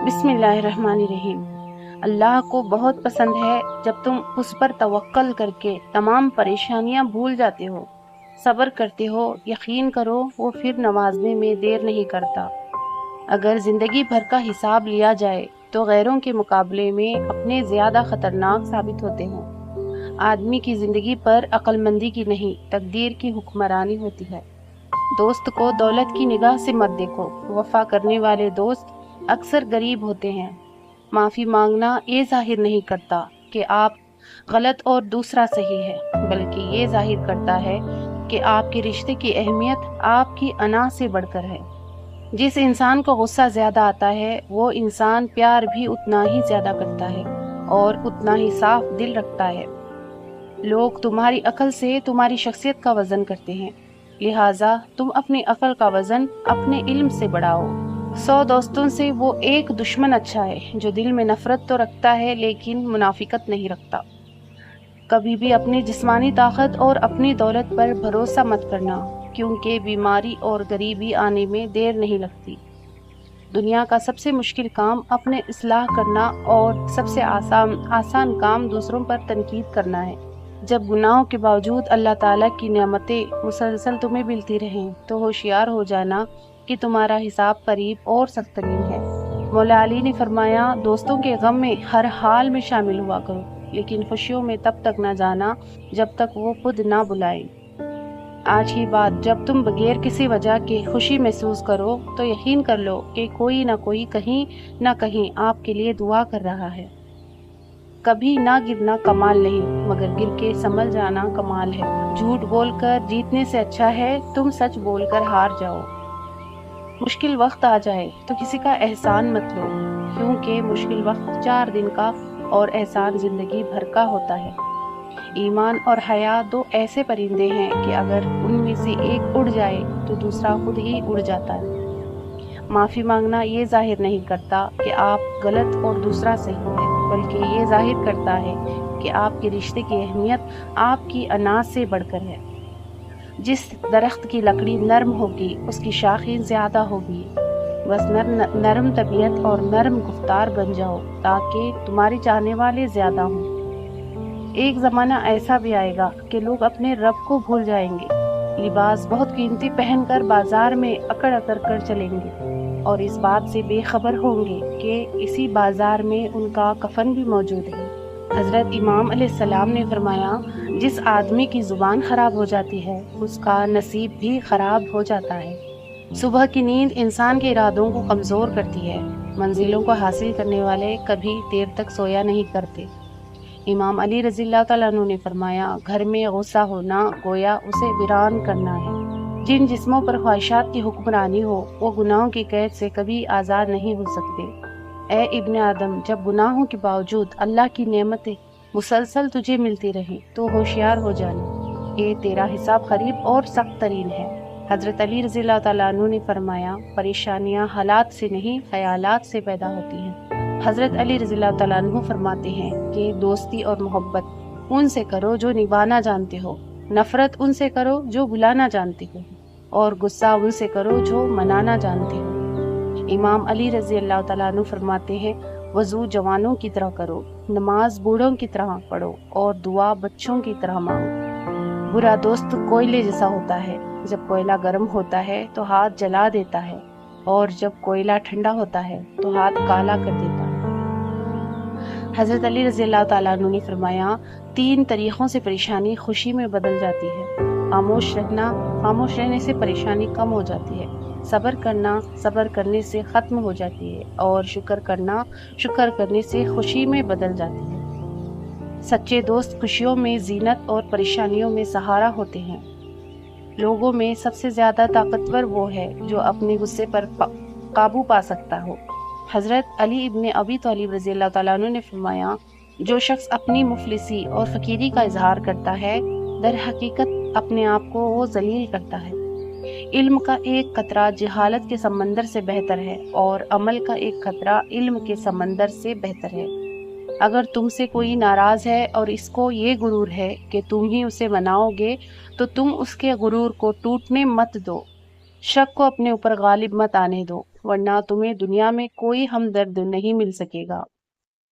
بسم اللہ الرحمن الرحیم۔ اللہ کو بہت پسند ہے جب تم اس پر توکل کر کے تمام پریشانیاں بھول جاتے ہو، صبر کرتے ہو۔ یقین کرو وہ پھر نوازنے میں دیر نہیں کرتا۔ اگر زندگی بھر کا حساب لیا جائے تو غیروں کے مقابلے میں اپنے زیادہ خطرناک ثابت ہوتے ہیں۔ آدمی کی زندگی پر عقل مندی کی نہیں، تقدیر کی حکمرانی ہوتی ہے۔ دوست کو دولت کی نگاہ سے مت دیکھو، وفا کرنے والے دوست اکثر غریب ہوتے ہیں۔ معافی مانگنا یہ ظاہر نہیں کرتا کہ آپ غلط اور دوسرا صحیح ہے، بلکہ یہ ظاہر کرتا ہے کہ آپ کے رشتے کی اہمیت آپ کی انا سے بڑھ کر ہے۔ جس انسان کو غصہ زیادہ آتا ہے وہ انسان پیار بھی اتنا ہی زیادہ کرتا ہے اور اتنا ہی صاف دل رکھتا ہے۔ لوگ تمہاری عقل سے تمہاری شخصیت کا وزن کرتے ہیں، لہٰذا تم اپنی عقل کا وزن اپنے علم سے بڑھاؤ۔ 100 دوستوں سے وہ ایک دشمن اچھا ہے جو دل میں نفرت تو رکھتا ہے لیکن منافقت نہیں رکھتا۔ کبھی بھی اپنی جسمانی طاقت اور اپنی دولت پر بھروسہ مت کرنا، کیونکہ بیماری اور غریبی آنے میں دیر نہیں لگتی۔ دنیا کا سب سے مشکل کام اپنے اصلاح کرنا اور سب سے آسان کام دوسروں پر تنقید کرنا ہے۔ جب گناہوں کے باوجود اللہ تعالیٰ کی نعمتیں مسلسل تمہیں ملتی رہیں تو ہوشیار ہو جانا کہ تمہارا حساب قریب اور سخت ترین ہے۔ مولا علی نے فرمایا، دوستوں کے غم میں ہر حال میں شامل ہوا کرو، لیکن خوشیوں میں تب تک نہ جانا جب تک وہ خود نہ بلائیں۔ آج کی بات، جب تم بغیر کسی وجہ کے خوشی محسوس کرو تو یقین کر لو کہ کوئی نہ کوئی کہیں نہ کہیں آپ کے لیے دعا کر رہا ہے۔ کبھی نہ گرنا کمال نہیں، مگر گر کے سنبھل جانا کمال ہے۔ جھوٹ بول کر جیتنے سے اچھا ہے تم سچ بول کر ہار جاؤ۔ مشکل وقت آ جائے تو کسی کا احسان مت لو، کیونکہ مشکل وقت 4 دن کا اور احسان زندگی بھر کا ہوتا ہے۔ ایمان اور حیا 2 ایسے پرندے ہیں کہ اگر ان میں سے ایک اڑ جائے تو دوسرا خود ہی اڑ جاتا ہے۔ معافی مانگنا یہ ظاہر نہیں کرتا کہ آپ غلط اور دوسرا صحیح ہے، بلکہ یہ ظاہر کرتا ہے کہ آپ کے رشتے کی اہمیت آپ کی انا سے بڑھ کر ہے۔ جس درخت کی لکڑی نرم ہوگی اس کی شاخیں زیادہ ہوگی۔ بس نرم طبیعت اور نرم گفتار بن جاؤ تاکہ تمہارے چاہنے والے زیادہ ہوں۔ ایک زمانہ ایسا بھی آئے گا کہ لوگ اپنے رب کو بھول جائیں گے، لباس بہت قیمتی پہن کر بازار میں اکڑ اکڑ کر چلیں گے اور اس بات سے بے خبر ہوں گے کہ اسی بازار میں ان کا کفن بھی موجود ہے۔ حضرت امام علیہ السلام نے فرمایا، جس آدمی کی زبان خراب ہو جاتی ہے اس کا نصیب بھی خراب ہو جاتا ہے۔ صبح کی نیند انسان کے ارادوں کو کمزور کرتی ہے۔ منزلوں کو حاصل کرنے والے کبھی دیر تک سویا نہیں کرتے۔ امام علی رضی اللہ تعالیٰ عنہ نے فرمایا، گھر میں غصہ ہونا گویا اسے ویران کرنا ہے۔ جن جسموں پر خواہشات کی حکمرانی ہو وہ گناہوں کی قید سے کبھی آزاد نہیں ہو سکتے۔ اے ابن آدم، جب گناہوں کے باوجود اللہ کی نعمتیں مسلسل تجھے ملتی رہیں تو ہوشیار ہو جانا، یہ تیرا حساب قریب اور سخت ترین ہے۔ حضرت علی رضی اللہ تعالیٰ عنہ نے فرمایا، پریشانیاں حالات سے نہیں خیالات سے پیدا ہوتی ہیں۔ حضرت علی رضی اللہ تعالیٰ عنہ فرماتے ہیں کہ دوستی اور محبت ان سے کرو جو نبھانا جانتے ہو، نفرت ان سے کرو جو بلانا جانتے ہو، اور غصہ ان سے کرو جو منانا جانتے ہو۔ امام علی رضی اللہ تعالیٰ عنہ فرماتے ہیں، وضو جوانوں کی طرح کرو، نماز بوڑھوں کی طرح پڑھو اور دعا بچوں کی طرح مانگو۔ برا دوست کوئلے جیسا ہوتا ہے، جب کوئلہ گرم ہوتا ہے تو ہاتھ جلا دیتا ہے اور جب کوئلہ ٹھنڈا ہوتا ہے تو ہاتھ کالا کر دیتا ہے۔ حضرت علی رضی اللہ تعالیٰ عنہ نے فرمایا، 3 طریقوں سے پریشانی خوشی میں بدل جاتی ہے۔ خاموش رہنا، خاموش رہنے سے پریشانی کم ہو جاتی ہے۔ صبر کرنا، صبر کرنے سے ختم ہو جاتی ہے، اور شکر کرنا، شکر کرنے سے خوشی میں بدل جاتی ہے۔ سچے دوست خوشیوں میں زینت اور پریشانیوں میں سہارا ہوتے ہیں۔ لوگوں میں سب سے زیادہ طاقتور وہ ہے جو اپنے غصے پر قابو پا سکتا ہو۔ حضرت علی ابن ابی طالب رضی اللہ تعالیٰ عنہ نے فرمایا، جو شخص اپنی مفلسی اور فقیری کا اظہار کرتا ہے در حقیقت اپنے آپ کو وہ ذلیل کرتا ہے۔ علم کا ایک قطرہ جہالت کے سمندر سے بہتر ہے اور عمل کا ایک قطرہ علم کے سمندر سے بہتر ہے۔ اگر تم سے کوئی ناراض ہے اور اس کو یہ غرور ہے کہ تم ہی اسے مناؤ گے تو تم اس کے غرور کو ٹوٹنے مت دو۔ شک کو اپنے اوپر غالب مت آنے دو۔ ورنہ تمہیں دنیا میں کوئی ہمدرد نہیں مل سکے گا۔